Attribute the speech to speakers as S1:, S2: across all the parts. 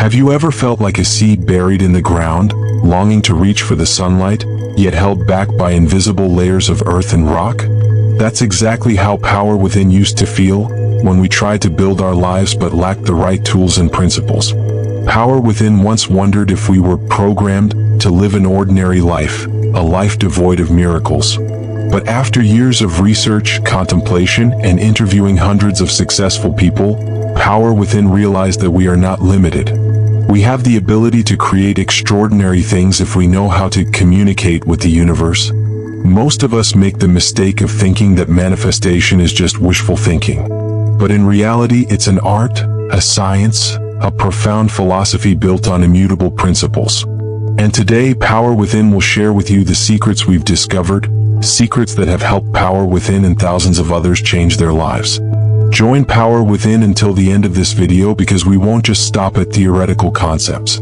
S1: Have you ever felt like a seed buried in the ground, longing to reach for the sunlight, yet held back by invisible layers of earth and rock? That's exactly how power within used to feel when we tried to build our lives but lacked the right tools and principles. Power within once wondered if we were programmed to live an ordinary life, a life devoid of miracles. But after years of research, contemplation, and interviewing hundreds of successful people, power within realized that we are not limited. We have the ability to create extraordinary things if we know how to communicate with the universe. Most of us make the mistake of thinking that manifestation is just wishful thinking. But in reality, it's an art, a science, a profound philosophy built on immutable principles. And today, Power Within will share with you the secrets we've discovered, secrets that have helped Power Within and thousands of others change their lives. Join Power Within until the end of this video because we won't just stop at theoretical concepts.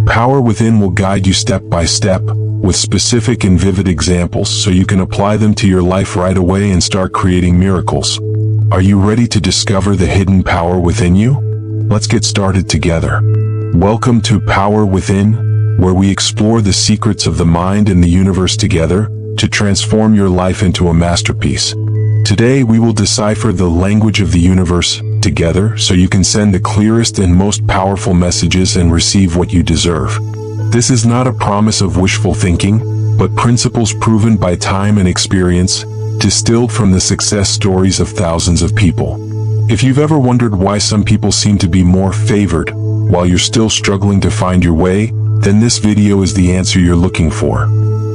S1: Power Within will guide you step by step, with specific and vivid examples so you can apply them to your life right away and start creating miracles. Are you ready to discover the hidden power within you? Let's get started together. Welcome to Power Within, where we explore the secrets of the mind and the universe together to transform your life into a masterpiece. Today we will decipher the language of the universe together so you can send the clearest and most powerful messages and receive what you deserve. This is not a promise of wishful thinking, but principles proven by time and experience, distilled from the success stories of thousands of people. If you've ever wondered why some people seem to be more favored, while you're still struggling to find your way, then this video is the answer you're looking for.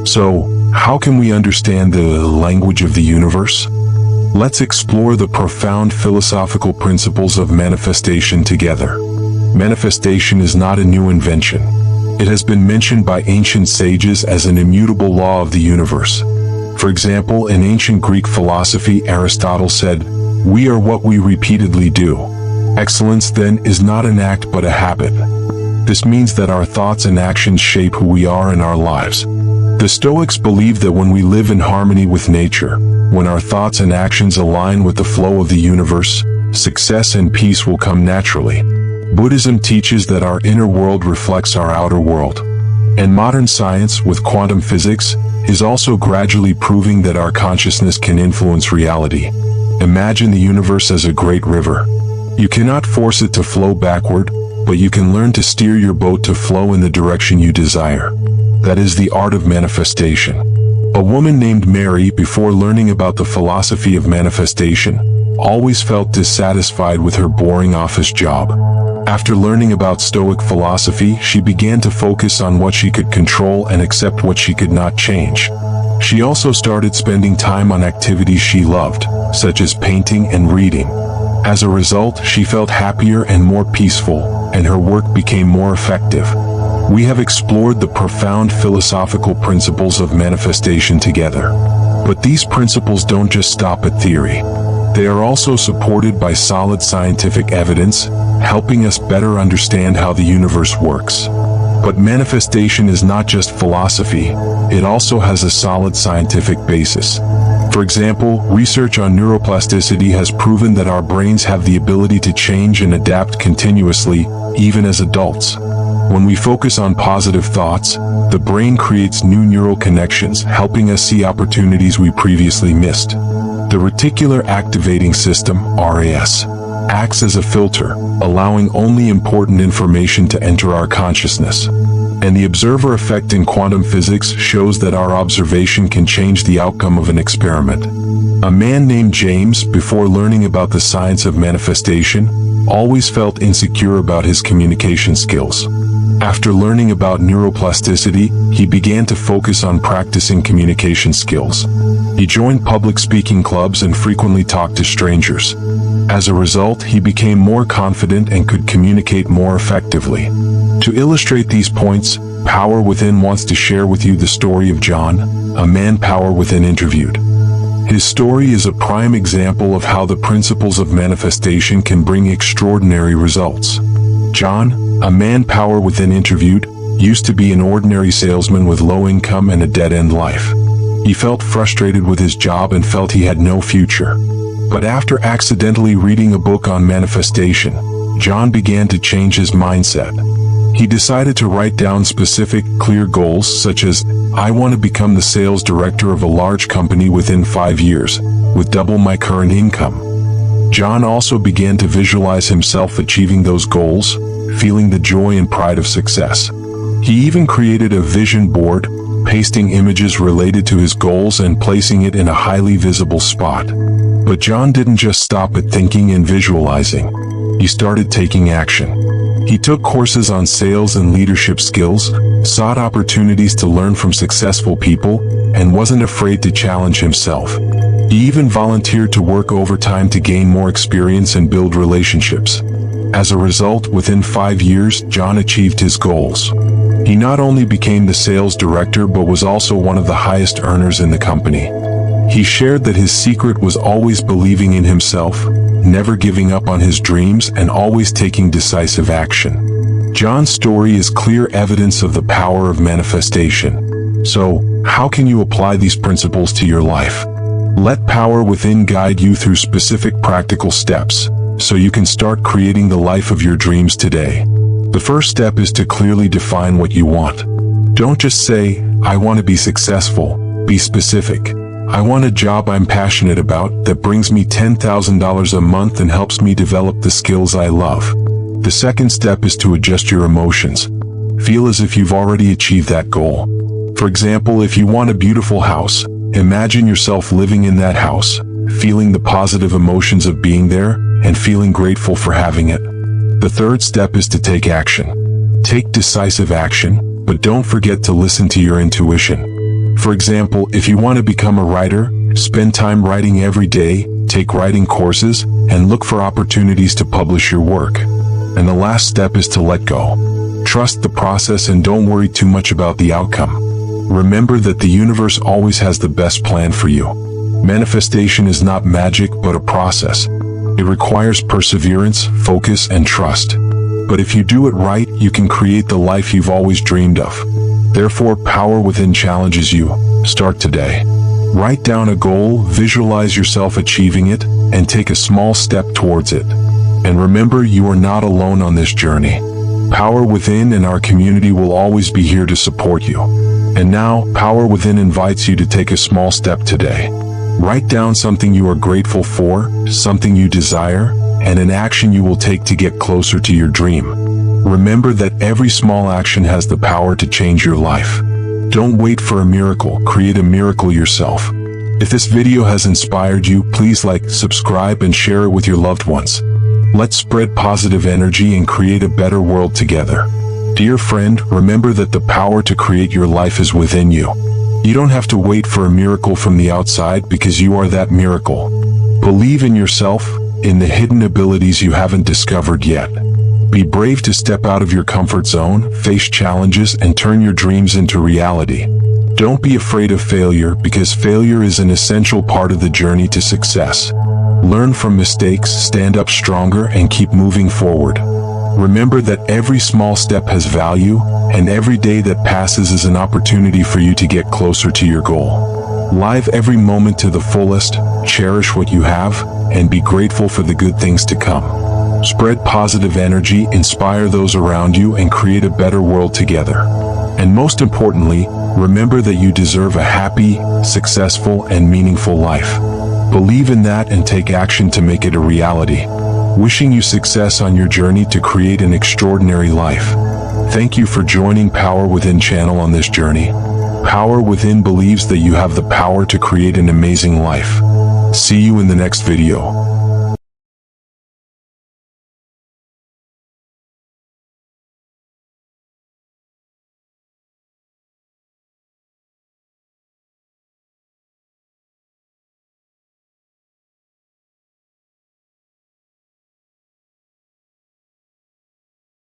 S1: So, how can we understand the language of the universe? Let's explore the profound philosophical principles of manifestation together. Manifestation is not a new invention. It has been mentioned by ancient sages as an immutable law of the universe. For example, in ancient Greek philosophy, Aristotle said, "We are what we repeatedly do." Excellence, then, is not an act but a habit. This means that our thoughts and actions shape who we are in our lives. The Stoics believe that when we live in harmony with nature, when our thoughts and actions align with the flow of the universe, success and peace will come naturally. Buddhism teaches that our inner world reflects our outer world. And modern science, with quantum physics, is also gradually proving that our consciousness can influence reality. Imagine the universe as a great river. You cannot force it to flow backward, but you can learn to steer your boat to flow in the direction you desire. That is the art of manifestation. A woman named Mary, before learning about the philosophy of manifestation, always felt dissatisfied with her boring office job. After learning about Stoic philosophy, she began to focus on what she could control and accept what she could not change. She also started spending time on activities she loved, such as painting and reading. As a result, she felt happier and more peaceful, and her work became more effective. We have explored the profound philosophical principles of manifestation together. But these principles don't just stop at theory. They are also supported by solid scientific evidence, helping us better understand how the universe works. But manifestation is not just philosophy, it also has a solid scientific basis. For example, research on neuroplasticity has proven that our brains have the ability to change and adapt continuously, even as adults. When we focus on positive thoughts, the brain creates new neural connections, helping us see opportunities we previously missed. The reticular activating system, RAS, acts as a filter, allowing only important information to enter our consciousness. And the observer effect in quantum physics shows that our observation can change the outcome of an experiment. A man named James, before learning about the science of manifestation, always felt insecure about his communication skills. After learning about neuroplasticity, he began to focus on practicing communication skills. He joined public speaking clubs and frequently talked to strangers. As a result, he became more confident and could communicate more effectively. To illustrate these points, Power Within wants to share with you the story of John, a man Power Within interviewed. His story is a prime example of how the principles of manifestation can bring extraordinary results. John, a man Power Within interviewed, used to be an ordinary salesman with low income and a dead-end life. He felt frustrated with his job and felt he had no future. But after accidentally reading a book on manifestation, John began to change his mindset. He decided to write down specific, clear goals such as, I want to become the sales director of a large company within 5 years, with double my current income. John also began to visualize himself achieving those goals, feeling the joy and pride of success. He even created a vision board, pasting images related to his goals and placing it in a highly visible spot. But John didn't just stop at thinking and visualizing. He started taking action. He took courses on sales and leadership skills, sought opportunities to learn from successful people, and wasn't afraid to challenge himself. He even volunteered to work overtime to gain more experience and build relationships. As a result, within 5 years, John achieved his goals. He not only became the sales director but was also one of the highest earners in the company. He shared that his secret was always believing in himself, never giving up on his dreams, and always taking decisive action. John's story is clear evidence of the power of manifestation. So, how can you apply these principles to your life? Let power within guide you through specific practical steps, so you can start creating the life of your dreams today. The first step is to clearly define what you want. Don't just say, I want to be successful. Be specific. I want a job I'm passionate about that brings me $10,000 a month and helps me develop the skills I love. The second step is to adjust your emotions. Feel as if you've already achieved that goal. For example, if you want a beautiful house, imagine yourself living in that house, feeling the positive emotions of being there, and feeling grateful for having it. The third step is to take action. Take decisive action, but don't forget to listen to your intuition. For example, if you want to become a writer, spend time writing every day, take writing courses, and look for opportunities to publish your work. And the last step is to let go. Trust the process and don't worry too much about the outcome. Remember that the universe always has the best plan for you. Manifestation is not magic but a process. It requires perseverance, focus, and trust. But if you do it right, you can create the life you've always dreamed of. Therefore, power within challenges you. Start today. Write down a goal, visualize yourself achieving it, and take a small step towards it. And remember, you are not alone on this journey. Power Within and our community will always be here to support you. And now, Power Within invites you to take a small step today. Write down something you are grateful for, something you desire, and an action you will take to get closer to your dream. Remember that every small action has the power to change your life. Don't wait for a miracle, create a miracle yourself. If this video has inspired you, please like, subscribe, and share it with your loved ones. Let's spread positive energy and create a better world together. Dear friend, remember that the power to create your life is within you. You don't have to wait for a miracle from the outside because you are that miracle. Believe in yourself, in the hidden abilities you haven't discovered yet. Be brave to step out of your comfort zone, face challenges, and turn your dreams into reality. Don't be afraid of failure because failure is an essential part of the journey to success. Learn from mistakes, stand up stronger, and keep moving forward. Remember that every small step has value, and every day that passes is an opportunity for you to get closer to your goal. Live every moment to the fullest, cherish what you have, and be grateful for the good things to come. Spread positive energy, inspire those around you, and create a better world together. And most importantly, remember that you deserve a happy, successful, and meaningful life. Believe in that and take action to make it a reality. Wishing you success on your journey to create an extraordinary life. Thank you for joining Power Within channel on this journey. Power Within believes that you have the power to create an amazing life. See you in the next video.